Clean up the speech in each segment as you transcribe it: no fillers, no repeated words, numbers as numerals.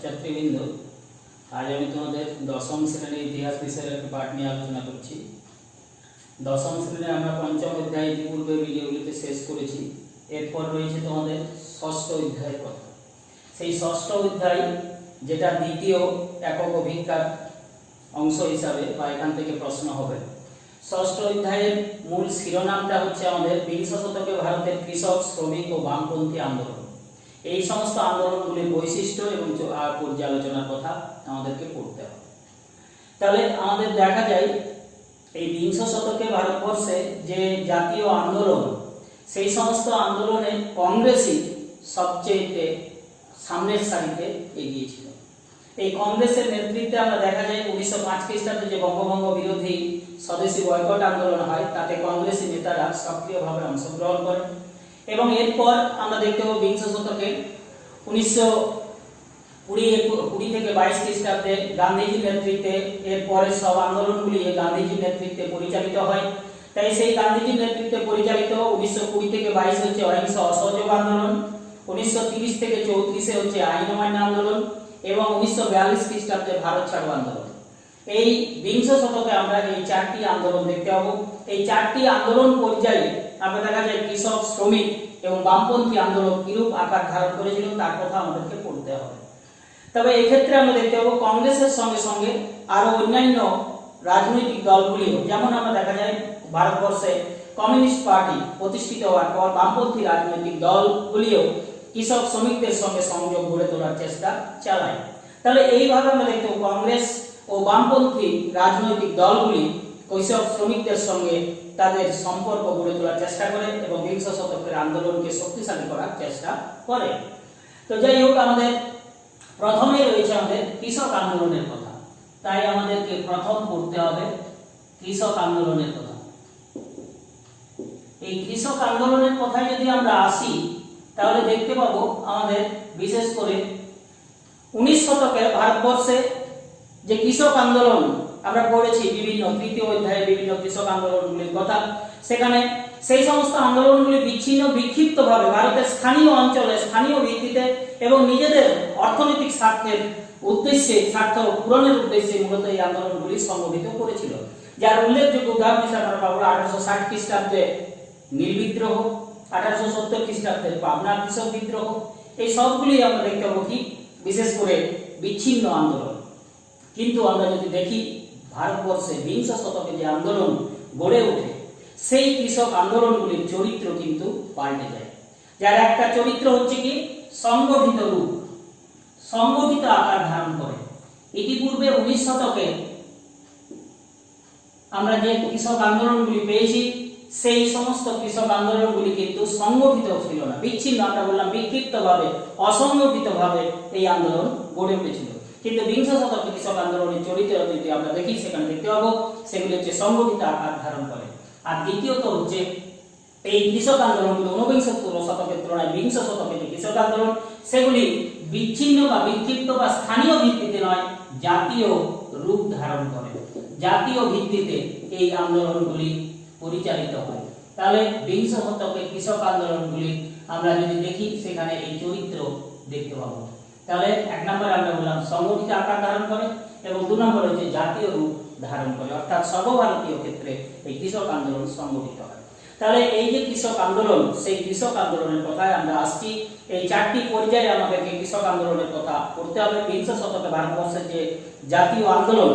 ছাত্রছাত্রীবৃন্দ, আজ আমি তোমাদের দশম শ্রেণীর ইতিহাস বিষয়ের একটা পাঠ নিয়ে আলোচনা করছি। দশম শ্রেণীর আমরা পঞ্চম অধ্যায় ইতিপূর্বে ভিডিওগুলিতে শেষ করেছি। এরপর রয়েছে তোমাদের ষষ্ঠ অধ্যায়ের কথা। সেই ষষ্ঠ অধ্যায়, যেটা দ্বিতীয় একক অভিজ্ঞার অংশ হিসাবে বা এখান থেকে প্রশ্ন হবে। ষষ্ঠ অধ্যায়ের মূল শিরোনামটা হচ্ছে আমাদের বিংশ শতকে ভারতের কৃষক, শ্রমিক ও বামপন্থী আন্দোলন। এই সমস্ত আন্দোলনগুলির বৈশিষ্ট্য এবং পর্যালোচনার কথা আমাদেরকে পড়তে হবে। তাহলে আমাদের দেখা যায় এই বিংশ শতকে ভারতবর্ষে যে জাতীয় আন্দোলন, সেই সমস্ত আন্দোলনে কংগ্রেসই সবচেয়ে সামনের সারিতে এগিয়ে ছিল। এই কংগ্রেসের নেতৃত্বে আমরা দেখা যায় 1905 খ্রিস্টাব্দে যে বঙ্গভঙ্গ বিরোধী স্বদেশী বয়কট আন্দোলন হয়, তাতে কংগ্রেসী নেতারা সক্রিয়ভাবে অংশগ্রহণ করেন। এবং এরপর আমরা দেখতে পাবো বিংশ শতকে 1920 থেকে 22 খ্রিস্টাব্দে গান্ধীজির নেতৃত্বে এরপরের সব আন্দোলনগুলি গান্ধীজির নেতৃত্বে পরিচালিত হয়। তাই সেই গান্ধীজির নেতৃত্বে পরিচালিত 1920 থেকে 22 হচ্ছে অহিংস অসহযোগ আন্দোলন, 1930 থেকে 34 হচ্ছে আইন অমান্য আন্দোলন এবং 1942 খ্রিস্টাব্দে ভারত ছাড়ো আন্দোলন। এই বিংশ শতকে আমরা এই চারটি আন্দোলন দেখতে পাবো। এই চারটি আন্দোলন পর্যায়ে আমরা দেখা যায় কৃষক, শ্রমিক এবং বামপন্থী আন্দোলন কিরূপ আকার ধারণ করেছিল তার কথা আমাদেরকে পড়তে হবে। তবে এই ক্ষেত্রে আমরা দেখতে পাবো কংগ্রেসের সঙ্গে সঙ্গে আরো অন্যান্য রাজনৈতিক দলগুলিও, যেমন আমরা দেখা যায় ভারতবর্ষে কমিউনিস্ট পার্টি প্রতিষ্ঠিত হওয়ার পর বামপন্থী রাজনৈতিক দলগুলিও কৃষক শ্রমিকদের সঙ্গে সংযোগ গড়ে তোলার চেষ্টা চালায়। তাহলে এইভাবে আমরা দেখতে পাবো কংগ্রেস ও বামপন্থী রাজনৈতিক দলগুলি কৃষক শ্রমিকদের সঙ্গে তাদের সম্পর্ক গড়ে তোলার চেষ্টা করে এবং বিংশ শতকের আন্দোলনকে শক্তিশালী করার চেষ্টা করে। তো যাই হোক, আমাদের প্রথমে রয়েছে আমাদের কৃষক আন্দোলনের কথা। তাই আমাদেরকে প্রথম পড়তে হবে কৃষক আন্দোলনের কথা। এই কৃষক আন্দোলনের কথায় যদি আমরা আসি, তাহলে দেখতে পাবো আমাদের বিশেষ করে 19 শতকে ভারতবর্ষে যে কৃষক আন্দোলন আমরা পড়েছি বিভিন্ন তৃতীয় অধ্যায়ে বিভিন্ন কৃষক আন্দোলনগুলির কথা। সেখানে সেই সমস্ত আন্দোলনগুলি বিচ্ছিন্ন বিক্ষিপ্তভাবে ভারতের স্থানীয় অঞ্চলে স্থানীয় ভিত্তিতে এবং নিজেদের অর্থনৈতিক স্বার্থের উদ্দেশ্যে, স্বার্থ পূরণের উদ্দেশ্যে মূলত এই আন্দোলনগুলি সংগঠিত করেছিল। যার উল্লেখযোগ্য উদাহরণ হিসেবে আমরা পাবো 1860 খ্রিস্টাব্দে নীল বিদ্রোহ, 1870 খ্রিস্টাব্দে পাবনা কৃষক বিদ্রোহ। এই সবগুলি আমরা দেখতে পাবো কি বিশেষ করে বিচ্ছিন্ন আন্দোলন। কিন্তু আমরা যদি দেখি ভারতবর্ষে বিংশ শতকে যে আন্দোলন গড়ে ওঠে, সেই কৃষক আন্দোলনগুলির চরিত্র কিন্তু পাল্টে যায়। যার একটা চরিত্র হচ্ছে কি সংগঠিত রূপ, সংগঠিত আকার ধারণ করে। ইতিপূর্বে 19 শতকে আমরা যে কৃষক আন্দোলনগুলি পেয়েছি, সেই সমস্ত কৃষক আন্দোলনগুলি কিন্তু সংগঠিত ছিল না, বিচ্ছিন্ন, আমরা বললাম বিক্ষিপ্তভাবে, অসংগঠিতভাবে এই আন্দোলন গড়ে উঠেছিল। কিন্তু বিংশ শতকে কৃষক আন্দোলনের চরিত্র যদি আমরা দেখি, সেখানে দেখতে পাবো সেগুলি হচ্ছে সংগঠিত আকার ধারণ করে। আর দ্বিতীয়ত হচ্ছে এই কৃষক আন্দোলনগুলো ঊনবিংশ শতকের তুলনায় বিংশ শতকে যে কৃষক আন্দোলন, সেগুলি বিচ্ছিন্ন বা বিক্ষিপ্ত বা স্থানীয় ভিত্তিতে নয়, জাতীয় রূপ ধারণ করে। জাতীয় ভিত্তিতে এই আন্দোলনগুলি পরিচালিত হয়। তাহলে বিংশ শতকের কৃষক আন্দোলনগুলি আমরা যদি দেখি, সেখানে এই চরিত্র দেখতে পাবো। তাহলে এক নম্বরে আমরা বললাম সংগঠিত আকার ধারণ করে এবং 2 নম্বরে হচ্ছে জাতীয় রূপ ধারণ করে, অর্থাৎ সর্বভারতীয় ক্ষেত্রে এই কৃষক আন্দোলন সংগঠিত হয়। তাহলে এই যে কৃষক আন্দোলন, সেই কৃষক আন্দোলনের কথায় আমরা আসছি। এই চারটি পর্যায়ে আমাদেরকে কৃষক আন্দোলনের কথা পড়তে হবে। বিংশ শতকে ভারতবর্ষের যে জাতীয় আন্দোলন,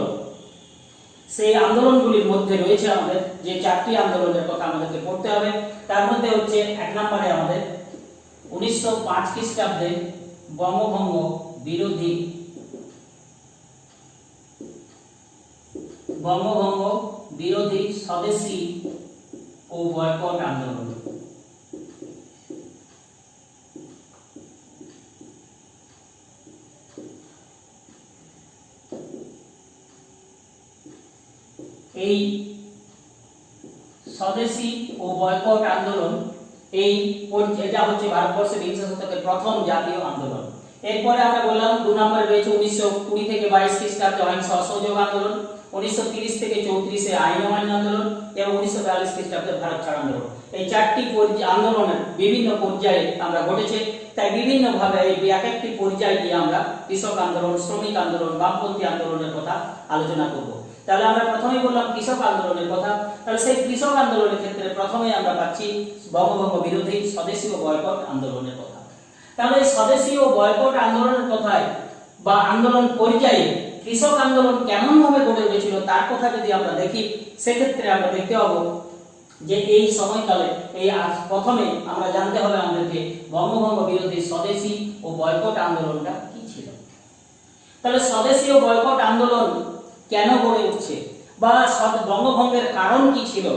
সেই আন্দোলনগুলির মধ্যে রয়েছে আমাদের যে চারটি আন্দোলনের কথা আমাদেরকে পড়তে হবে। তার মধ্যে হচ্ছে এক নম্বরে আমাদের 1905 খ্রিস্টাব্দে বঙ্গভঙ্গ বিরোধী স্বদেশী ও বয়কট আন্দোলন। এই স্বদেশী ও বয়কট আন্দোলন এটা হচ্ছে ভারতবর্ষের বিংশ শতকের প্রথম জাতীয় আন্দোলন। এরপরে আমরা বললাম 2 নম্বরে রয়েছে 1920 থেকে 22 খ্রিস্টাব্দে অহিংস অসহযোগ আন্দোলন, 1930 থেকে 34 এ আইন অমান্য আন্দোলন এবং 1942 খ্রিস্টাব্দে ভারত ছাড়ো আন্দোলন। এই চারটি আন্দোলনের বিভিন্ন পর্যায়ে আমরা ঘটেছে তাই বিভিন্নভাবে এই এক একটি পর্যায় দিয়ে আমরা কৃষক আন্দোলন, শ্রমিক আন্দোলন, বামপন্থী আন্দোলনের কথা আলোচনা করব। তাহলে আমরা প্রথমেই বললাম কৃষক আন্দোলনের কথা। তাহলে সেই কৃষক আন্দোলনের ক্ষেত্রে প্রথমেই আমরা পাচ্ছি বঙ্গভঙ্গ বিরোধী স্বদেশী ও বয়কট আন্দোলনের কথা। তাহলে এই স্বদেশী ও বয়কট আন্দোলনের কথায় বা আন্দোলন পর্যায়ে কৃষক আন্দোলন কেমন ভাবে গড়ে উঠেছিল তার কথা যদি আমরা দেখি, সেক্ষেত্রে আমরা দেখতে পাবো যে এই সময়কালে প্রথমে আমরা জানতে হবে আমাদেরকে বঙ্গভঙ্গ বিরোধী স্বদেশী ও বয়কট আন্দোলনটা কি ছিল। তাহলে স্বদেশী ও বয়কট আন্দোলন কেন গড়ে উঠছে বা বঙ্গভঙ্গের কারণ কি ছিল,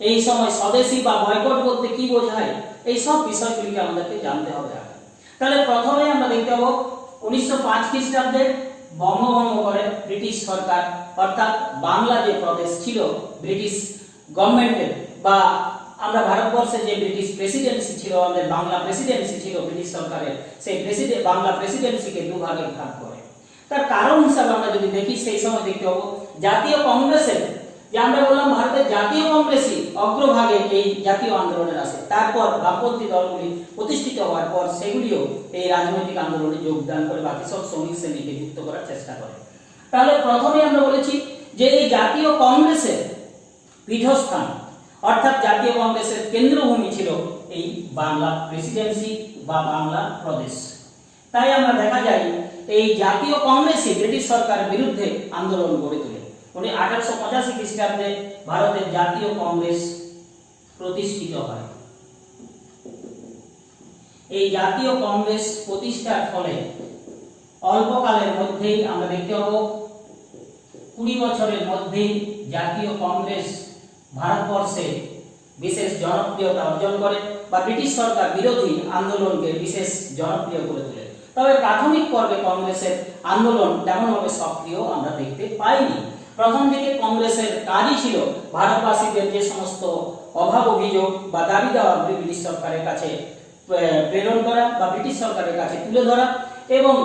এই সময় স্বদেশী বা বয়কট বলতে কি বোঝায়, এই সব বিষয়গুলিকে আমাদেরকে জানতে হবে আগে। তাহলে প্রথমে আমরা দেখতে পাবো 1905 খ্রিস্টাব্দে বঙ্গভঙ্গ করে ব্রিটিশ সরকার, অর্থাৎ বাংলা যে প্রদেশ ছিল ব্রিটিশ গভর্নমেন্টের, বা আমরা ভারতবর্ষে যে ব্রিটিশ প্রেসিডেন্সি ছিল, আমাদের বাংলা প্রেসিডেন্সি ছিল ব্রিটিশ সরকারের, সেই বাংলা প্রেসিডেন্সিকে দুভাগে ভাগ করে। তার কারণ হিসাবে আমরা যদি দেখি সেই সময় দেখতে পাবো জাতীয় কংগ্রেসের, যে আমরা বললাম ভারতের জাতীয় কংগ্রেসই অগ্রভাগে এই জাতীয় আন্দোলনের আসে। তারপর বামপন্থী দলগুলি প্রতিষ্ঠিত হওয়ার পর সেগুলিও এই রাজনৈতিক আন্দোলনে যোগদান করে বাকি সব শ্রমিক শ্রেণীকে যুক্ত করার চেষ্টা করে। তাহলে প্রথমে আমরা বলেছি যে এই জাতীয় কংগ্রেসের পীঠস্থান, অর্থাৎ জাতীয় কংগ্রেসের কেন্দ্রভূমি ছিল এই বাংলা প্রেসিডেন্সি বা বাংলা প্রদেশ। তাই আমরা দেখা যায় এই জাতীয় কংগ্রেসই ব্রিটিশ সরকারের বিরুদ্ধে আন্দোলন গড়ে তোলে। 1885 খ্রিস্টাব্দে ভারতের জাতীয় কংগ্রেস প্রতিষ্ঠিত হয়। এই জাতীয় কংগ্রেস প্রতিষ্ঠার ফলে অল্পকালের মধ্যেই আমরা দেখতে পাবো 20 বছরের মধ্যেই জাতীয় কংগ্রেস ভারতবর্ষে বিশেষ জনপ্রিয়তা অর্জন করে বা ব্রিটিশ সরকার বিরোধী আন্দোলনকে বিশেষ জনপ্রিয় করে তোলে। তবে প্রাথমিক পর্বে কংগ্রেসের আন্দোলন তেমনভাবে সক্রিয় আমরা দেখতে পাইনি। প্রথম দিকে কংগ্রেসের কাজই ছিল ভারতবাসীদের যে সমস্ত অভাব অভিযোগ বা দাবি দাওয়াগুলি ব্রিটিশ সরকারের কাছে প্রেরণ করা বা ব্রিটিশ সরকারের কাছে তুলে ধরা, এবং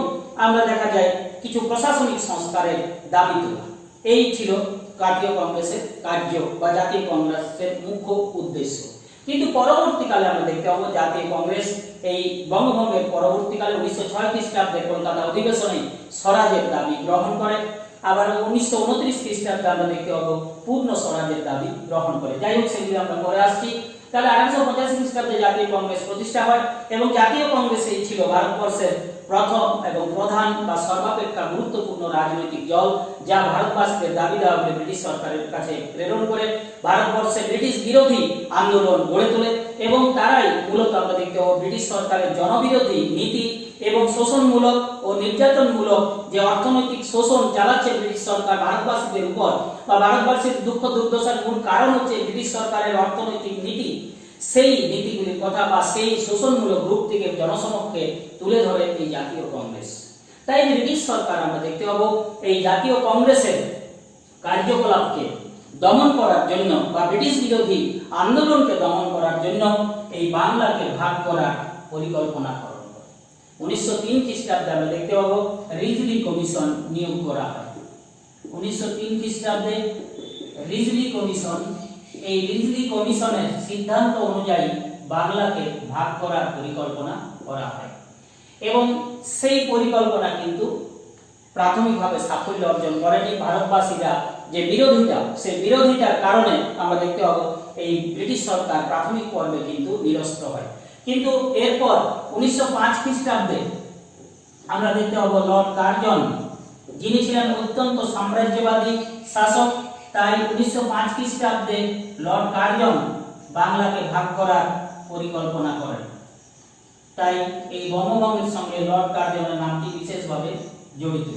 আমরা দেখা যায় কিছু প্রশাসনিক সংস্কারের দাবি তোলা। এই ছিল জাতীয় কংগ্রেসের কার্য বা জাতীয় কংগ্রেসের মুখ্য উদ্দেশ্য। কিন্তু পরবর্তীকালে আমরা দেখতে পাবো জাতীয় কংগ্রেস এই বঙ্গভঙ্গের পরবর্তীকালে 1906 খ্রিস্টাব্দে কলকাতা অধিবেশনে স্বরাজের দাবি গ্রহণ করে। আবার 1929 খ্রিস্টাব্দে আমরা দেখতে পাবো পূর্ণ স্বরাজের দাবি গ্রহণ করে। যাই হোক, সেগুলি আমরা পরে আসছি। তাহলে 1885 খ্রিস্টাব্দে জাতীয় কংগ্রেস প্রতিষ্ঠা হয় এবং জাতীয় কংগ্রেস এই ছিল ভারতবর্ষের প্রথম এবং প্রধান বা সর্বাপেক্ষা গুরুত্বপূর্ণ রাজনৈতিক দল, যা ভারতবাসীদের দাবি দাওয়াগুলি ব্রিটিশ সরকারের কাছে প্রেরণ করে ভারতবর্ষে ব্রিটিশ বিরোধী আন্দোলন গড়ে তোলে। এবং তারাই মূলত আমরা দেখতে পাবো ব্রিটিশ সরকারের জনবিরোধী নীতি এবং শোষণমূলক ও নির্যাতনমূলক যে অর্থনৈতিক শোষণ চালাচ্ছে ব্রিটিশ সরকার ভারতবাসীদের উপর, বা ভারতবাসীর দুঃখ দুর্দশার মূল কারণ হচ্ছে ব্রিটিশ সরকারের অর্থনৈতিক নীতি, সেই নীতিগুলির কথা বা সেই শোষণমূলক রূপ থেকে জনসমক্ষে তুলে ধরে এই জাতীয় কংগ্রেস। তাই ব্রিটিশ সরকার আমরা দেখতে পাবো এই জাতীয় কংগ্রেসের কার্যকলাপকে দমন করার জন্য বা ব্রিটিশ বিরোধী আন্দোলনকে দমন করার জন্য এই বাংলাকে ভাগ করার পরিকল্পনা করে। 1903 খ্রিস্টাব্দে আমরা দেখতে পাবো রিজলি কমিশন নিয়োগ করা হয়। 1903 খ্রিস্টাব্দে রিজলি কমিশন, এই রিজলি কমিশনের সিদ্ধান্ত অনুযায়ী বাংলাকে ভাগ করার পরিকল্পনা করা হয় এবং সেই পরিকল্পনা কিন্তু প্রাথমিকভাবে সাফল্য অর্জন করেনি। ভারতবাসীরা যে বিরোধিতা, সেই বিরোধিতার কারণে আমরা দেখতে পাবো এই ব্রিটিশ সরকার প্রাথমিক পর্বে কিন্তু নিরস্ত হয়। কিন্তু এরপর 1905 খ্রিস্টাব্দে আমরা দেখতে পাবো লর্ড কার্জন, যিনি ছিলেন অত্যন্ত সাম্রাজ্যবাদী শাসক, তাই 1905 খ্রিস্টাব্দে লর্ড কার্জন বাংলাকে ভাগ করার পরিকল্পনা করেন। তাই এই বঙ্গভঙ্গের সঙ্গে লর্ড কার্জনের নামটি বিশেষভাবে জড়িত।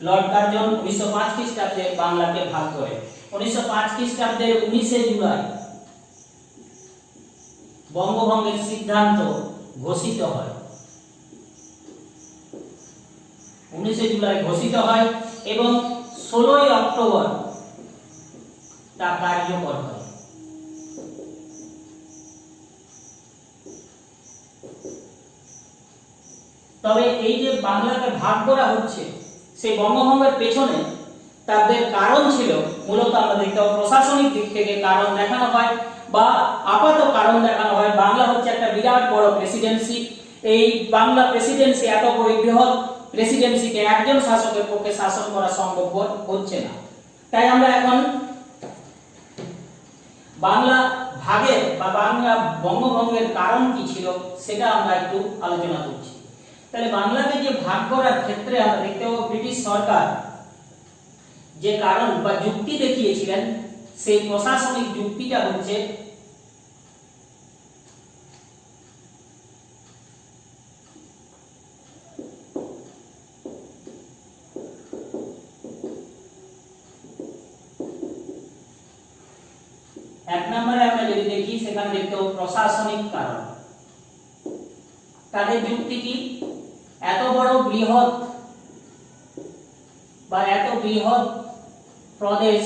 লর্ড কার্জন 1905 খ্রিস্টাব্দে বাংলাকে ভাগ করে। 1905 খ্রিস্টাব্দের 19 জুলাই বঙ্গভঙ্গের সিদ্ধান্ত ঘোষিত হয়। 19 জুলাই ঘোষিত হয় এবং 16 অক্টোবর তা কার্যকর হয়। তবে এই যে বাংলাকে ভাগ করা হচ্ছে, সেই বঙ্গভঙ্গের পেছনে তাদের কারণ ছিল মূলত আমরা দেখতে পাবো প্রশাসনিক দিক থেকে কারণ দেখানো হয় বা আপাত কারণ দেখানো হয়। বাংলা হচ্ছে একটা বিরাট বড় প্রেসিডেন্সি এই বাংলা প্রেসিডেন্সি এত বৃহৎ প্রেসিডেন্সিকে একজন শাসকের পক্ষে শাসন করা সম্ভব হচ্ছে না। তাই আমরা এখন বাংলা ভাগের বা বাংলা বঙ্গভঙ্গের কারণ কি ছিল সেটা আমরা একটু আলোচনা করছি। তাহলে বাংলাকে যে ভাগ করার ক্ষেত্রে আমরা দেখতে পাবো ব্রিটিশ সরকার যে কারণ বা যুক্তি দেখিয়েছিলেন, সেই প্রশাসনিক যুক্তিটা হচ্ছে এক নম্বরে আমরা যদি দেখি সেখানে দেখতে পাবো প্রশাসনিক কারণ। তাদের যুক্তি কি, এত বড় বৃহৎ বা এত বৃহৎ প্রদেশ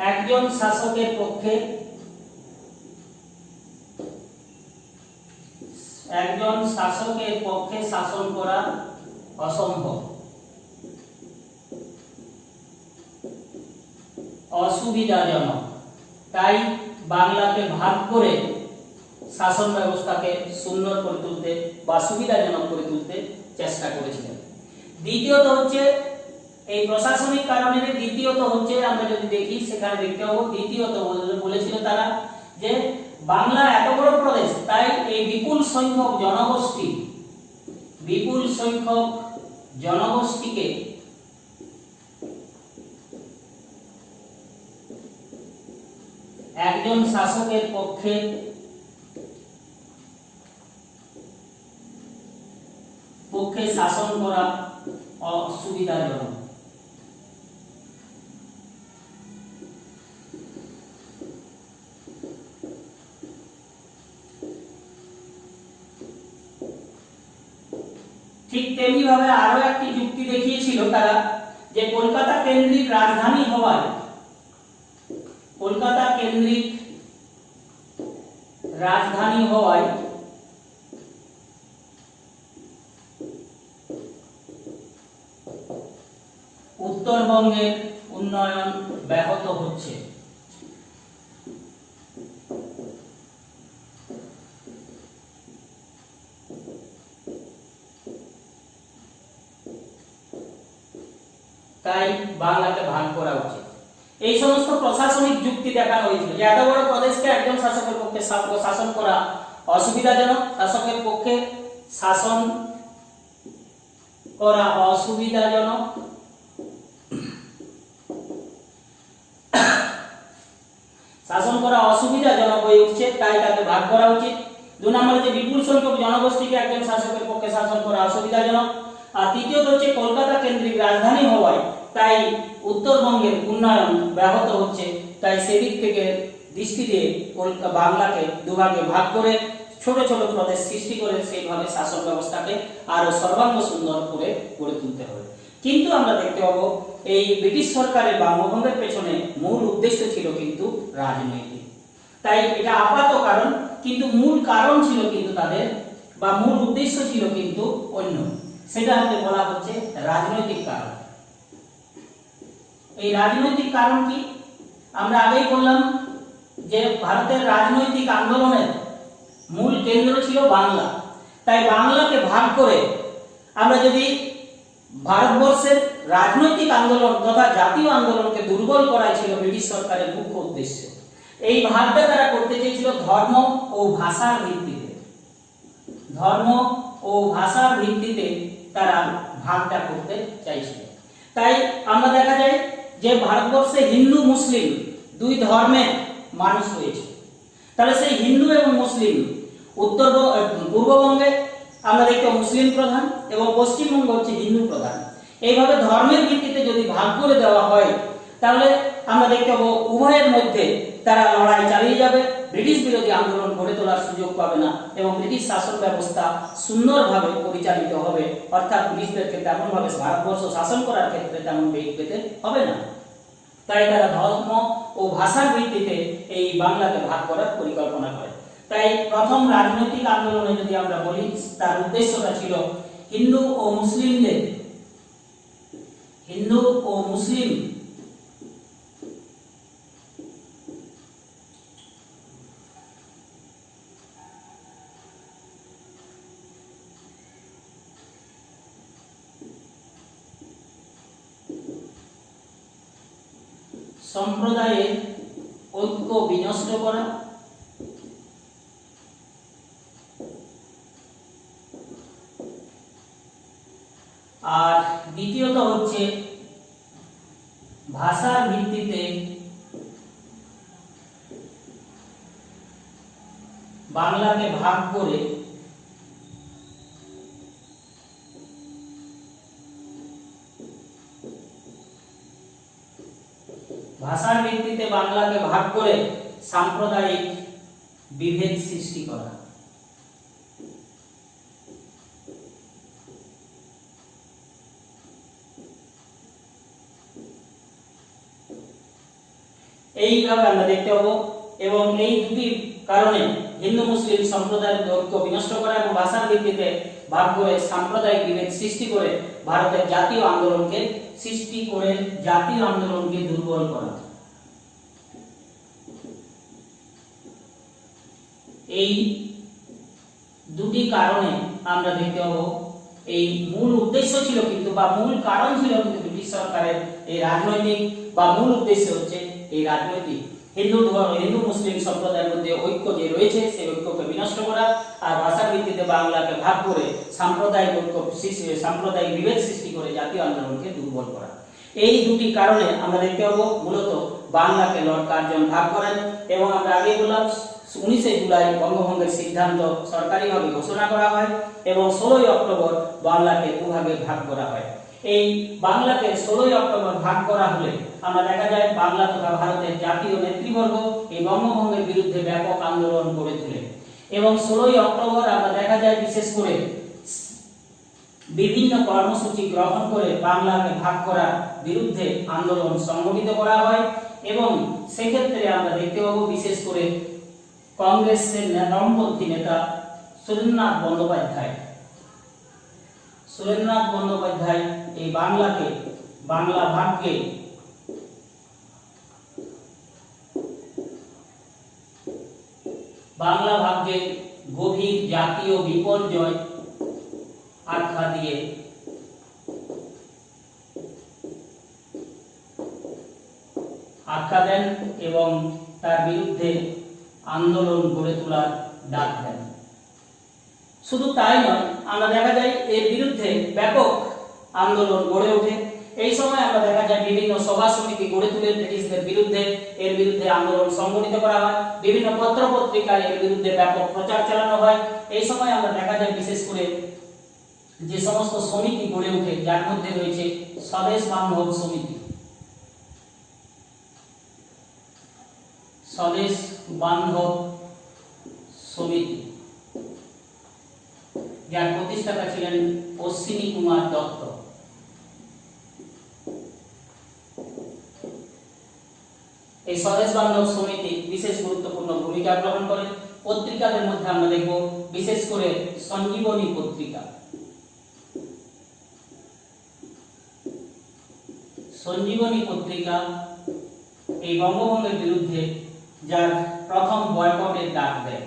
একজন শাসকের পক্ষে শাসন করা অসম্ভব, অসুবিধাজনক। তাই বাংলাকে ভাগ করে শাসন ব্যবস্থাকে সুন্দর করে তুলতে বা সুবিধাজনক করে তুলতে চেষ্টা করেছিলেন। দ্বিতীয়ত হচ্ছে এই প্রশাসনিক কারণের দ্বিতীয়ত হচ্ছে আমরা যদি দেখি সেখানে দেখতে পাবো দ্বিতীয়ত বলেছিল তারা যে বাংলা এত বড় প্রদেশ, তাই এই বিপুল সংখ্যক জনগোষ্ঠীকে একজন শাসকের পক্ষে শাসন করা অসুবিধাজনক। ঠিক তেমনি ভাবে আরো একটি যুক্তি দেখিয়েছিল তারা যে কলকাতা কেন্দ্রিক রাজধানী হওয়ায় উত্তরবঙ্গের উন্নয়ন ব্যাহত হচ্ছে। তাই বাংলাকে ভাগ করা উচিত। এই সমস্ত প্রশাসনিক যুক্তি দেখানো হয়েছিল যে এত বড় প্রদেশকে একজন শাসকের পক্ষে শাসন করা অসুবিধাজনক, শাসকের পক্ষে শাসন করা অসুবিধাজনক, হয়ে উঠছে, তাই তাকে ভাগ করা উচিত। 2 নম্বরে যে বিপুল সংখ্যক জনগোষ্ঠীকে একজন শাসকের পক্ষে শাসন করা অসুবিধাজনক, আর তৃতীয়ত হচ্ছে কলকাতা কেন্দ্রিক রাজধানী হওয়ায় তাই উত্তরবঙ্গের উন্নয়ন ব্যাহত হচ্ছে। তাই সেদিক থেকে দৃষ্টি দিয়ে বাংলাকে দুভাগে ভাগ করে ছোট ছোট প্রদেশ সৃষ্টি করে সেইভাবে শাসন ব্যবস্থাকে আরো সর্বাঙ্গ সুন্দর করে গড়ে তুলতে হবে। কিন্তু আমরা দেখতে পাবো এই ব্রিটিশ সরকারের বঙ্গভঙ্গের পেছনে মূল উদ্দেশ্য ছিল কিন্তু রাজনৈতিক। তাই এটা আপাত কারণ, কিন্তু মূল কারণ ছিল কিন্তু তাদের বা মূল উদ্দেশ্য ছিল কিন্তু অন্য, সেটা আমাদের বলা হচ্ছে রাজনৈতিক কারণ। এই রাজনৈতিক কারণ কি, আমরা আগেই বললাম যে ভারতের রাজনৈতিক আন্দোলনের মূল কেন্দ্র ছিল বাংলা। তাই বাংলাকে ভাগ করে আমরা যদি ভারতবর্ষের রাজনৈতিক আন্দোলন তথা জাতীয় আন্দোলনকে দুর্বল করাই ছিল ব্রিটিশ সরকারের মুখ্য উদ্দেশ্য। এই ভাগটা তারা করতে চেয়েছিল ধর্ম ও ভাষার ভিত্তিতে তারা ভাগটা করতে চাইছিল। তাই আমরা দেখা যায় যে ভারতবর্ষে হিন্দু মুসলিম দুই ধর্মের মানুষ রয়েছে। তাহলে সেই হিন্দু এবং মুসলিম পূর্ববঙ্গে আমরা দেখতে মুসলিম প্রধান এবং পশ্চিমবঙ্গ হচ্ছে হিন্দু প্রধান। এইভাবে ধর্মের ভিত্তিতে যদি ভাগ করে দেওয়া হয় তাহলে আমরা দেখতে পাবো উভয়ের মধ্যে তারা লড়াই চালিয়ে যাবে, ব্রিটিশ বিরোধী আন্দোলন গড়ে তোলার সুযোগ পাবে না এবং ব্রিটিশ শাসন ব্যবস্থা সুন্দরভাবে পরিচালিত হবে, অর্থাৎ ব্রিটিশদেরকে তেমন ভাবে ভারতবর্ষ শাসন করার ক্ষেত্রে তেমন বেগ পেতে হবে না। তাই তারা ধর্ম ও ভাষার ভিত্তিতে এই বাংলাকে ভাগ করার পরিকল্পনা করে। তাই প্রথম রাজনৈতিক আন্দোলনে যদি আমরা বলি তার উদ্দেশ্যটা ছিল হিন্দু ও মুসলিম সম্প্রদায়ের ঐক্য বিনষ্ট করা, আর দ্বিতীয়ত হচ্ছে ভাষার ভিত্তিতে বাংলাকে ভাগ করে সাম্প্রদায়িক বিভেদ সৃষ্টি করা। এইভাবে আমরা দেখতে পাবো এবং এই দুটি কারণে হিন্দু মুসলিম সম্প্রদায়ের ঐক্য বিনষ্ট করা এবং ভাষার ভিত্তিতে ভাগ করে সাম্প্রদায়িক বিভেদ সৃষ্টি করে ভারতের জাতীয় আন্দোলনকে দুর্বল করা। এই দুটি কারণে আমরা দেখতে পাবো এই মূল উদ্দেশ্য ছিল কিন্তু বা মূল কারণ ছিল কিন্তু ব্রিটিশ সরকারের এই রাজনৈতিক বা মূল উদ্দেশ্য হচ্ছে এই রাজনৈতিক হিন্দু মুসলিম সম্প্রদায়ের মধ্যে ঐক্য যে রয়েছে সেই ঐক্যকে বিনষ্ট করা আর ভাষার ভিত্তিতে বাংলাকে ভাগ করে সাম্প্রদায়িক বিভেদ সৃষ্টি করে জাতীয় আন্দোলনকে দুর্বল করা। এই দুটি কারণে আমরা দেখতে পাবো মূলত বাংলাকে লর্ড কার্জন ভাগ করেন এবং আমরা আগে বললাম 19শে জুলাই বঙ্গভঙ্গের সিদ্ধান্ত সরকারিভাবে ঘোষণা করা হয় এবং 16ই অক্টোবর বাংলাকে দুভাগে ভাগ করা হয়। এই বাংলাকে 16ই অক্টোবর ভাগ করা হলে আমরা দেখা যায় বাংলা তথা ভারতের জাতীয় নেতৃবর্গ এই বঙ্গভঙ্গের বিরুদ্ধে ব্যাপক আন্দোলন গড়ে তোলে এবং 16ই অক্টোবর আমরা দেখা যায় বিশেষ করে বিভিন্ন কর্মসূচি গ্রহণ করে বাংলাকে ভাগ করার বিরুদ্ধে আন্দোলন সংগঠিত করা হয় এবং সেক্ষেত্রে আমরা দেখতে পাবো বিশেষ করে কংগ্রেসের নরমপন্থী নেতা সুরেন্দ্রনাথ বন্দ্যোপাধ্যায় এই বাংলা ভাগকে গভীর জাতীয় বিপর্যয় আখ্যা দেন এবং তার বিরুদ্ধে আন্দোলন গড়ে তোলার ডাক দেন। শুধু তাই নয়, আমরা দেখা যায় এর বিরুদ্ধে ব্যাপক আন্দোলন গড়ে ওঠে। এই সময় আমরা দেখা যায় বিভিন্ন সভা সমিতি গড়ে তুলে ব্রিটিশদের বিরুদ্ধে আন্দোলন সংগঠিত করা হয়, বিভিন্ন পত্র পত্রিকায় এর বিরুদ্ধে ব্যাপক প্রচার চালানো হয়। এই সময় আমরা দেখা যায় বিশেষ করে যে সমস্ত সমিতি গড়ে ওঠে যার মধ্যে রয়েছে স্বদেশ বান্ধব সমিতি, যার প্রতিষ্ঠাতা ছিলেন অশ্বিনী কুমার দত্ত। এই স্বদেশ বান্ধব সমিতি বিশেষ গুরুত্বপূর্ণ ভূমিকা গ্রহণ করে। পত্রিকাদের মধ্যে আমরা দেখব বিশেষ করে সঞ্জীবনী পত্রিকা এই বঙ্গভঙ্গের বিরুদ্ধে যার প্রথম বয়কটের ডাক দেয়।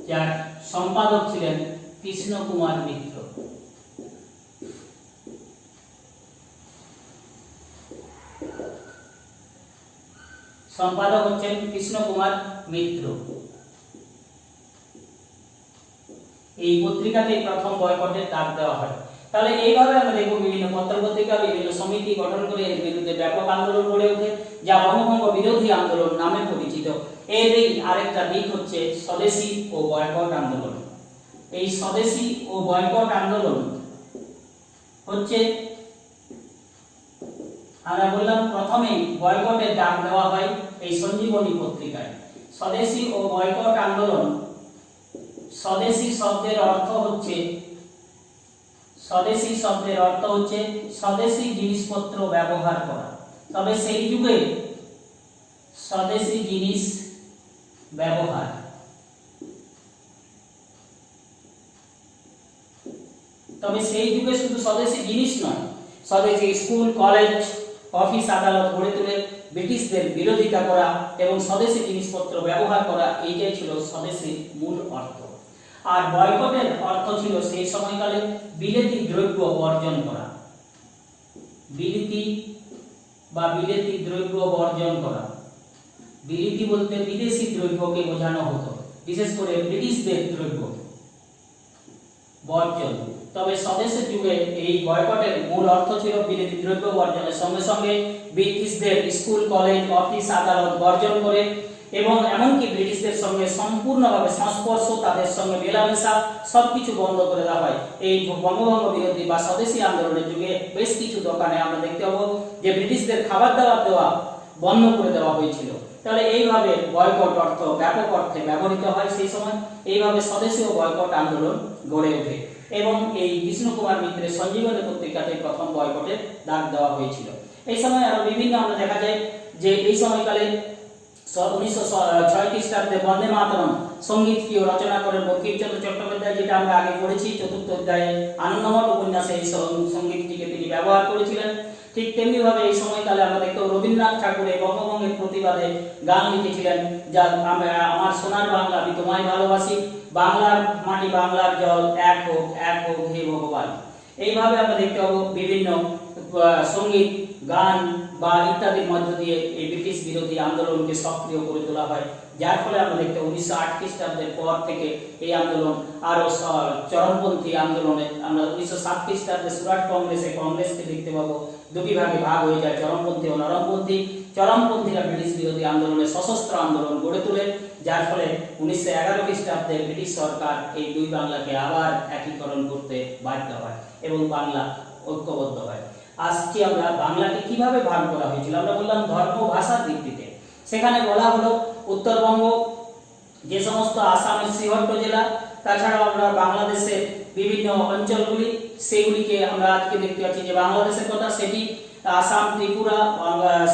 যার সম্পাদক ছিলেন কৃষ্ণ কুমার মিত্র। সম্পাদক হচ্ছেন কৃষ্ণ কুমার মিত্র। এই পত্রিকাতে প্রথম বয়কটের ডাক দেওয়া হয়। তাহলে এইভাবে আমরা দেখব বিভিন্ন পত্র পত্রিকা বিভিন্ন সমিতি গঠন করে এর বিরুদ্ধে ব্যাপক আন্দোলন গড়ে ওঠে যা বঙ্গভঙ্গ বিরোধী আন্দোলন নামে পরিচিত। এরই আরেকটা দিক হচ্ছে স্বদেশী ও বয়কট আন্দোলন। এই স্বদেশী ও বয়কট আন্দোলন হচ্ছে আমরা বললাম প্রথমেই বয়কটের ডাক দেওয়া হয় এই সঞ্জীবনী পত্রিকায়। স্বদেশী ও বয়কট আন্দোলন, স্বদেশী শব্দের অর্থ হচ্ছে স্বদেশী জিনিসপত্র ব্যবহার করা। তবে সেই যুগে স্বদেশী জিনিস ব্যবহার শুধু স্বদেশী জিনিস নয়, স্বদেশী স্কুল কলেজ অফিস আদালত গড়ে তুলে ব্রিটিশদের বিরোধিতা করা এবং স্বদেশী জিনিসপত্র ব্যবহার করা, এইটাই ছিল স্বদেশী মূল অর্থ। আর বয়কটের অর্থ ছিল সেই সময়কালে বিলেতি দ্রব্য বর্জন করা। বিলেতি দ্রব্য বর্জন করা। বিলেতি বলতে বিদেশি দ্রব্যকে বোঝানো হতো, বিশেষ করে ব্রিটিশদের দ্রব্য বর্জন। তবে স্বদেশের যুগে এই বয়কটের মূল অর্থ ছিল বিদেশি দ্রব্য বর্জনের সঙ্গে সঙ্গে ব্রিটিশদের স্কুল, কলেজ, অফিস, আদালত বর্জন করে এবং এমনকি ব্রিটিশদের সঙ্গে সম্পূর্ণভাবে সংস্পর্শ, তাদের সঙ্গে মেলামেশা সবকিছু বন্ধ করে দেওয়া হয়। এই বঙ্গভঙ্গ বিরোধী বা স্বদেশী আন্দোলনের যুগে বেশ কিছু দোকানে আমরা দেখতে পাবো যে ব্রিটিশদের খাবার দাবার দেওয়া বন্ধ করে দেওয়া হয়েছিল। তাহলে এইভাবে বয়কট অর্থ ব্যাপক অর্থে ব্যবহৃত হয় সেই সময়। এইভাবে স্বদেশীয় বয়কট আন্দোলন গড়ে ওঠে এবং এই কৃষ্ণ কুমার মিত্রের সঞ্জীবনী পত্রিকাতে প্রথম বয়কটের ডাক দেওয়া হয়েছিল। এই সময় আরো বিভিন্ন আমরা দেখা যায় যে এই সময়কালে 1906 খ্রিস্টাব্দে বন্দে মাতরম সঙ্গীতটিও রচনা করেন বঙ্কিমচন্দ্র চট্টোপাধ্যায়, যেটা আমরা আগে পড়েছি চতুর্থ অধ্যায়ে আনন্দমঠ উপন্যাসে এই সঙ্গীতটিকে তিনি ব্যবহার করেছিলেন। ঠিক তেমনি ভাবে এই সময়কালে আমরা দেখতে রবীন্দ্রনাথ ঠাকুর এই বঙ্গভঙ্গের প্রতিবাদে গান লিখেছিলেন, যা আমার সোনার বাংলা আমি তোমায় ভালোবাসি, বাংলার মাটি বাংলার জল এক হোক হে ভগবান। এইভাবে আমরা দেখতে পাবো বিভিন্ন সঙ্গীত, গান বা ইত্যাদির মধ্য দিয়ে এই ব্রিটিশ বিরোধী আন্দোলনকে সক্রিয় করে তোলা হয়, যার ফলে আমরা দেখতে 1908 খ্রিস্টাব্দের পর থেকে এই আন্দোলন আরো চরমপন্থী আন্দোলনে আমরা 1907 খ্রিস্টাব্দে সুরাট কংগ্রেসকে দেখতে পাবো দুটি ভাগে ভাগ হয়ে যায়, চরমপন্থী ও নরমপন্থী। চরমপন্থীরা ব্রিটিশ বিরোধী আন্দোলনে সশস্ত্র আন্দোলন গড়ে তোলে, যার ফলে 1911 খ্রিস্টাব্দে ব্রিটিশ সরকার এই দুই বাংলাকে আবার একীকরণ করতে বাধ্য হয় এবং বাংলা ঐক্যবদ্ধ হয়। আজকে আমরা বাংলাকে কিভাবে ভাগ করা হয়েছিল, আমরা বললাম ধর্ম ভাষার ভিত্তিতে। সেখানে বলা হলো উত্তরবঙ্গ, যে সমস্ত আসামের শ্রীহট্ট জেলা, তাছাড়াও আমরা বাংলাদেশের বিভিন্ন অঞ্চলগুলি, সেগুলিকে আমরা আজকে দেখতে পাচ্ছি যে বাংলাদেশের কথা, সেটি আসাম, ত্রিপুরা,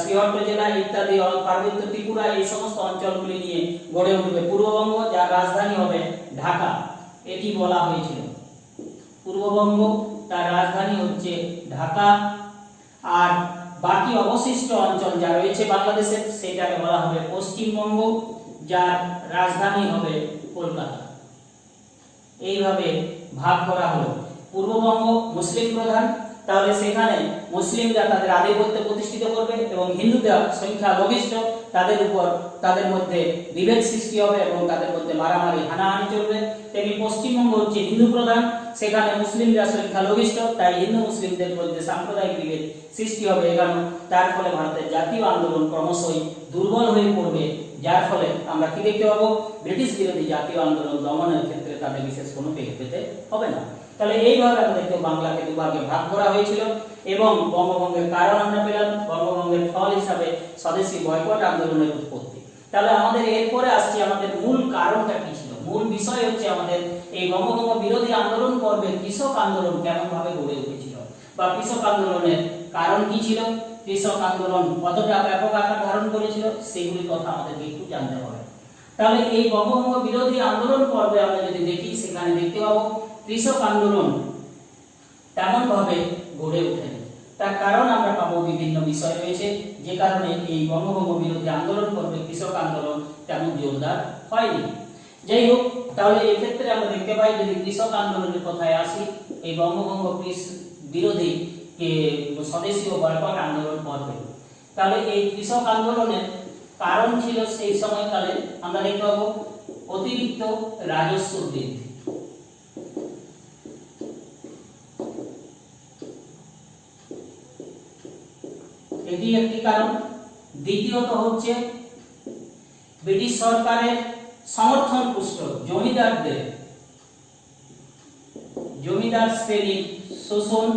শ্রীহট্ট জেলা ইত্যাদি, পার্বত্য ত্রিপুরা, এই সমস্ত অঞ্চলগুলি নিয়ে গড়ে উঠবে পূর্ববঙ্গ, যার রাজধানী হবে ঢাকা। এটি বলা হয়েছিল পূর্ববঙ্গ, তার রাজধানী হচ্ছে ঢাকা। আর বাকি অবশিষ্ট অঞ্চল যা রয়েছে বাংলাদেশের, সেটাকে বলা হবে পশ্চিমবঙ্গ, যার রাজধানী হবে কলকাতা। এইভাবে ভাগ করা হলো। পূর্ববঙ্গ মুসলিম প্রধান, তাহলে সেখানে মুসলিমরা তাদের আধিপত্য প্রতিষ্ঠিত করবে এবং হিন্দুদের সংখ্যা লঘিষ্ঠ, তাদের মধ্যে বিভেদ সৃষ্টি হবে এবং তাদের মধ্যে মারামারি হানাহানি চলবে। তেমনি পশ্চিমবঙ্গ হচ্ছে হিন্দু প্রধান, সেখানে মুসলিমরা সংখ্যা লঘিষ্ঠ, তাই হিন্দু মুসলিমদের মধ্যে সাম্প্রদায়িক বিভেদ সৃষ্টি হবে এখানে। তার ফলে ভারতের জাতীয় আন্দোলন ক্রমশই দুর্বল হয়ে পড়বে, যার ফলে আমরা কি দেখতে পাবো, ব্রিটিশ বিরোধী জাতীয় আন্দোলন দমনের ক্ষেত্রে তাদের বিশেষ কোনো বেগ পেতে হবে না। তাহলে এইভাবে আমরা দেখতে বাংলাকে দুভাগে ভাগ করা হয়েছিল এবং বঙ্গভঙ্গের কারণ আমরা পেলাম, বঙ্গভঙ্গের ফল হিসাবে স্বদেশী বয়কট আন্দোলনের উৎপত্তি। তাহলে আমাদের এরপরে আসছে আমাদের মূল কারণটা কি ছিল। মূল বিষয় হচ্ছে আমাদের এই বঙ্গভঙ্গ বিরোধী আন্দোলন পর্বে কৃষক আন্দোলন কেমন ভাবে গড়ে উঠেছিল বা কৃষক আন্দোলনের কারণ কি ছিল, কৃষক আন্দোলন কতটা ব্যাপক আকার ধারণ করেছিল, সেগুলির কথা আমাদেরকে একটু জানতে হবে। তাহলে এই বঙ্গভঙ্গ বিরোধী আন্দোলন পর্বে আমরা যদি দেখি, সেখানে দেখতে পাবো কৃষক আন্দোলন তেমন ভাবে গড়ে ওঠেনি। তার কারণ আমরা পাবো বিভিন্ন বিষয় রয়েছে, যে কারণে এই বঙ্গভঙ্গ বিরোধী আন্দোলন পর্বে কৃষক আন্দোলন তেমন জোরদার হয়নি। যাই হোক, তাহলে এই ক্ষেত্রে আমরা দেখতে পাই যদি কৃষক আন্দোলনের কথায় আসি, এই বঙ্গভঙ্গ বিরোধী স্বদেশীয় বয়কট আন্দোলন পর্বে, তাহলে এই কৃষক আন্দোলনের কারণ ছিল সেই সময়কালে আমরা দেখতে পাবো অতিরিক্ত রাজস্ব বৃদ্ধি। এটি একটি কারণ। দ্বিতীয়ত হচ্ছে ব্রিটিশ সরকারের সমর্থন পুষ্ট জমিদার শ্রেণীর শোষণ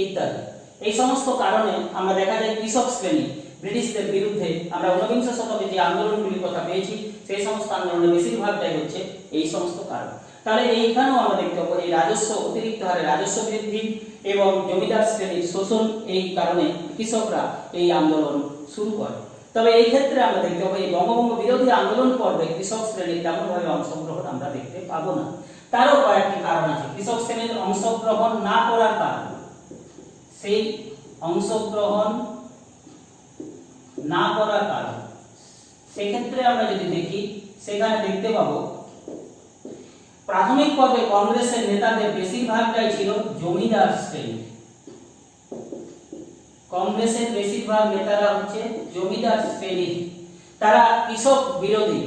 ইত্যাদি। এই সমস্ত কারণে আমরা দেখা যায় কৃষক শ্রেণী ব্রিটিশদের বিরুদ্ধে, আমরা 19 শতকে যে আন্দোলনগুলির কথা পেয়েছি, সেই সমস্ত আন্দোলনের বেশিরভাগটাই হচ্ছে এই সমস্ত কারণ। তাহলে এইখানেও আমরা দেখতে পাবো এই রাজস্ব, অতিরিক্ত হারে রাজস্ব বৃদ্ধি এবং জমিদার শ্রেণীর শোষণ, এই কারণে কৃষকরা এই আন্দোলন শুরু করে। তবে এই ক্ষেত্রে আমরা দেখতে পাবো এই বঙ্গভঙ্গ বিরোধী আন্দোলন পর্বে কৃষক শ্রেণীর তেমনভাবে অংশগ্রহণ আমরা দেখতে পাবো না। তারও কয়েকটি কারণ আছে। কৃষক শ্রেণীর অংশগ্রহণ না করার কারণ, সেই অংশগ্রহণ না করার কারণ সেক্ষেত্রে আমরা যদি দেখি সেখানে দেখতে পাবো প্রাথমিক পর্বে কংগ্রেসের নেতাদের বেশিরভাগটাই ছিল জমিদার শ্রেণী। কংগ্রেসের বেশিরভাগ নেতারা হচ্ছে জমিদার শ্রেণী, তারা কৃষক বিরোধী।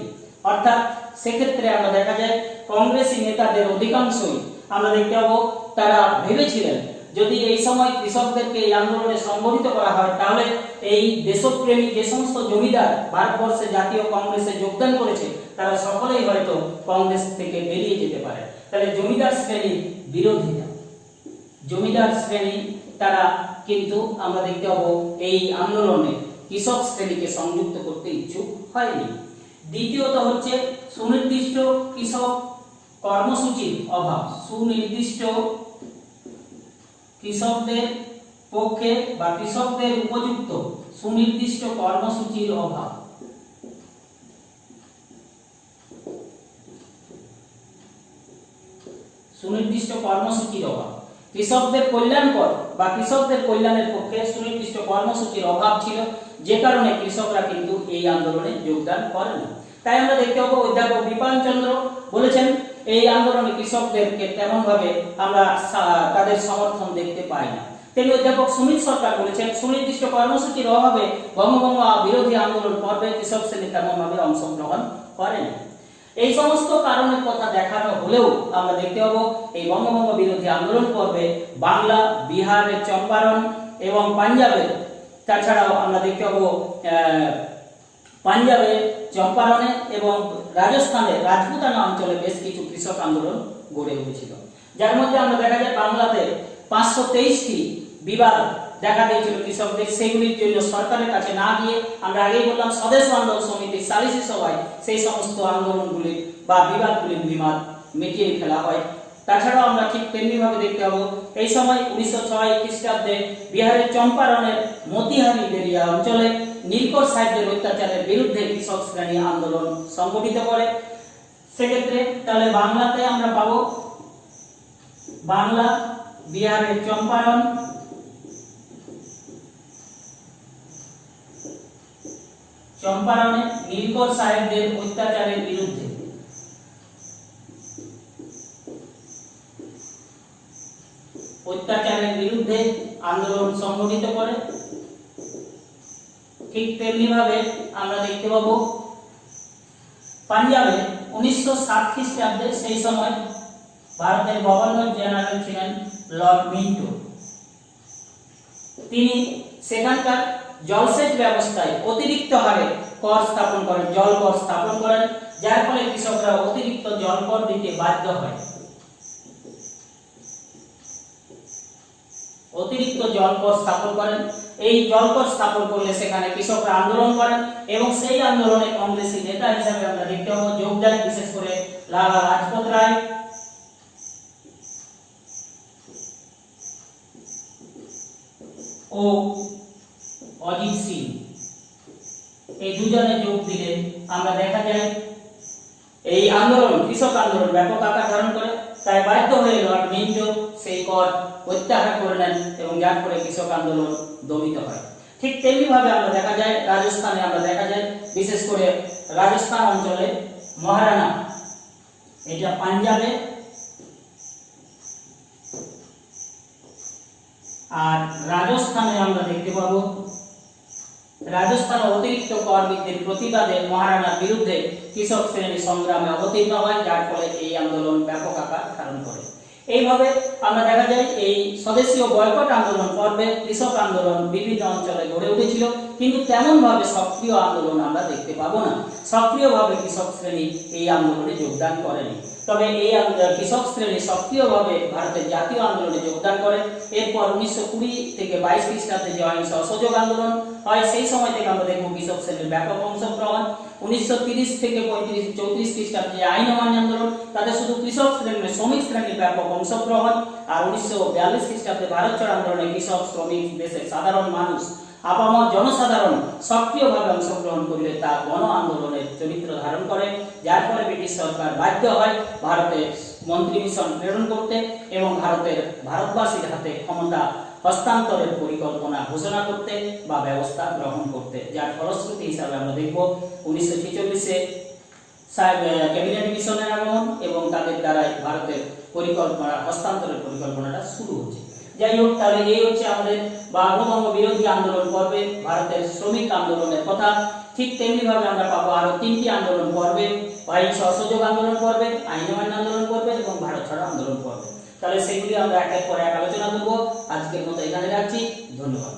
অর্থাৎ সেক্ষেত্রে আমরা দেখা যায় কংগ্রেসী নেতাদের অধিকাংশই আমরা দেখতে পাবো তারা ভেবেছিলেন যদি এই সময় কৃষকদেরকে এই আন্দোলনে সংগঠিত করা হয় তাহলে এই দেশপ্রেমী যে সমস্ত জমিদার ভারতবর্ষে জাতীয় কংগ্রেসে যোগদান করেছে তারা সকলেই হয়তো কংগ্রেস থেকে বেরিয়ে যেতে পারে। তাহলে জমিদার শ্রেণীর বিরোধিতা, জমিদার শ্রেণী তারা কিন্তু আমরা দেখতে পাবো এই আন্দোলনে কৃষক শ্রেণীকে সংযুক্ত করতে ইচ্ছুক হয়নি। দ্বিতীয়ত হচ্ছে সুনির্দিষ্ট কৃষক কর্মসূচির অভাব। সুনির্দিষ্ট কৃষকদের পক্ষে বা কৃষকদের উপযুক্ত সুনির্দিষ্ট কর্মসূচির অভাব। সুনির্দিষ্ট কর্মসূচির অভাব, কৃষকদের কল্যাণকর বা কৃষকদের কল্যাণের পক্ষে সুনির্দিষ্ট কর্মসূচির অভাব ছিল, যে কারণে কৃষকরা কিন্তু এই আন্দোলনে যোগদান করেন। তাই আমরা দেখতে পাবো অধ্যাপক বিপান চন্দ্র বলেছেন এই আন্দোলনে কৃষকদেরকে তেমন ভাবে আমরা তাদের সমর্থন দেখতে পাই না। তেমনি অধ্যাপক সুমিত সরকার বলেছেন সুনির্দিষ্ট কর্মসূচির অভাবে বঙ্গভঙ্গ বিরোধী আন্দোলন পর্বে কৃষক শ্রেণী তেমন ভাবে অংশগ্রহণ করেন। এই সমস্ত কারণের কথা দেখানো হলেও আমরা দেখতে পাবো এই বঙ্গভঙ্গ বিরোধী আন্দোলন পর্বে বাংলা, বিহারের চম্পারণ এবং পাঞ্জাবের, তাছাড়াও আমরা দেখতে পাবো পাঞ্জাবের চম্পারণে এবং রাজস্থানের রাজপুতানা অঞ্চলে বেশ কিছু কৃষক আন্দোলন গড়ে উঠেছিল, যার মধ্যে আমরা দেখা যায় বাংলাতে 523টি বিবাদ দেখা দিয়েছিল কৃষকদের। সেগুলির জন্য সরকারের কাছে না গিয়ে আমরা আগেই বললাম স্বদেশ আন্দোলন সমিতির সালিসি সভায় সেই সমস্ত আন্দোলনগুলি বা বিবাদগুলির বিবাদ মিটিয়ে ফেলা হয়। তাছাড়াও আমরা ঠিক তেমনি ভাবে দেখতে পাবো এই সময় 1906 খ্রিস্টাব্দে বিহারের চম্পারণের মতিহারি বেরিয়া অঞ্চলে নীলকর সাহেবদের অত্যাচারের বিরুদ্ধে কৃষক শ্রেণী আন্দোলন সংগঠিত করে। সেক্ষেত্রে তাহলে বাংলাতে আমরা পাবো বাংলা, বিহারের চম্পারণ, চম্পারণে নীলকর সাহেবদের অত্যাচারের বিরুদ্ধে আন্দোলন সংগঠিত করে। ঠিক তেমনি ভাবে আমরা দেখতে পাবো পাঞ্জাবে 1907 খ্রিস্টাব্দে সেই সময় ভারতের গভর্নর জেনারেল ছিলেন লর্ড মিন্টো। তিনি সেখানকার জলসেচ ব্যবস্থায় অতিরিক্ত হারে কর স্থাপন করেন, জল কর স্থাপন করেন, যার ফলে কৃষকরা অতিরিক্ত জল কর দিতে বাধ্য হয়। অতিরিক্ত জল কর স্থাপন করেন। এই জল কর স্থাপন করলে সেখানে কৃষকরা আন্দোলন করেন এবং সেই আন্দোলনে কংগ্রেসী নেতা হিসেবে আমরা দেখতে পাবো যোগদান বিশেষ করে লালা লাজপত রায় ও অজিত সিং, এই দুজনে যোগ দিলে আমরা দেখা যায় এই আন্দোলন কৃষক আন্দোলন ব্যাপক আকার ধারণ করে। তাই বাধ্য হয়ে লর্ড মিন্টো সেই কর প্রত্যাহার করে নেন এবং যার ফলে কৃষক আন্দোলন দমিত হয়। ঠিক তেমনি ভাবে আমরা দেখা যায় রাজস্থানে আমরা দেখা যায় বিশেষ করে রাজস্থান অঞ্চলে মহারানা, এটা পাঞ্জাবে, আর রাজস্থানে আমরা দেখতে পাবো রাজস্থান অতিরিক্ত কর বৃদ্ধির প্রতিবাদে মহারানার বিরুদ্ধে কৃষক শ্রেণী সংগ্রামে অবতীর্ণ হয়, যার ফলে এই আন্দোলন ব্যাপক আকার ধারণ করে। এইভাবে আমরা দেখা যায় এই স্বদেশীয় বয়কট আন্দোলন পর্বে কৃষক আন্দোলন বিভিন্ন অঞ্চলে গড়ে উঠেছিল, কিন্তু তেমন ভাবে সক্রিয় আন্দোলন আমরা দেখতে পাবো না। সক্রিয়ভাবে কৃষক শ্রেণী এই আন্দোলনে যোগদান করেনি। তবে এই কৃষক শ্রেণী সক্রিয়ভাবে ভারতের জাতীয় আন্দোলনে যোগদান করে। এরপর 1920 থেকে 22 খ্রিস্টাব্দে যে অহিংস অসহযোগ আন্দোলন হয় সেই সময় থেকে আমরা দেখব কৃষক শ্রেণীর ব্যাপক অংশগ্রহণ। 1930 থেকে 34 খ্রিস্টাব্দে যে আইন অমান্য আন্দোলন, তাতে শুধু কৃষক শ্রেণীর শ্রমিক শ্রেণীর ব্যাপক অংশগ্রহণ। আর 1942 খ্রিস্টাব্দে ভারত ছাড় আন্দোলনে কৃষক, শ্রমিক, দেশের সাধারণ মানুষ, আপামর জনসাধারণ সক্রিয়ভাবে অংশগ্রহণ করলে তা গণ আন্দোলনের চরিত্র ধারণ করে, যার ফলে ব্রিটিশ সরকার বাধ্য হয় ভারতে মন্ত্রী মিশন প্রেরণ করতে এবং ভারতবাসীর হাতে ক্ষমতা হস্তান্তরের পরিকল্পনা ঘোষণা করতে বা ব্যবস্থা গ্রহণ করতে, যার ফলশ্রুতি হিসাবে আমরা দেখব 1946-এ ক্যাবিনেট মিশনের আগমন এবং তাদের দ্বারাই ভারতের পরিকল্পনা হস্তান্তরের পরিকল্পনাটা শুরু হচ্ছে। যাই হোক, তাহলে এই হচ্ছে আমাদের বঙ্গভঙ্গ বিরোধী আন্দোলন পর্বে ভারতের শ্রমিক আন্দোলনের কথা। ঠিক তেমনি ভাবে আমরা পাবো আরো 3টি আন্দোলন পর্বে, অহিংস অসহযোগ আন্দোলন পর্বে, আইন অমান্য আন্দোলন পর্বে এবং ভারত ছাড়ো আন্দোলন পর্বে। তাহলে সেগুলি আমরা এক এক করে আলোচনা করব। আজকের মতো এখানে রাখছি, ধন্যবাদ।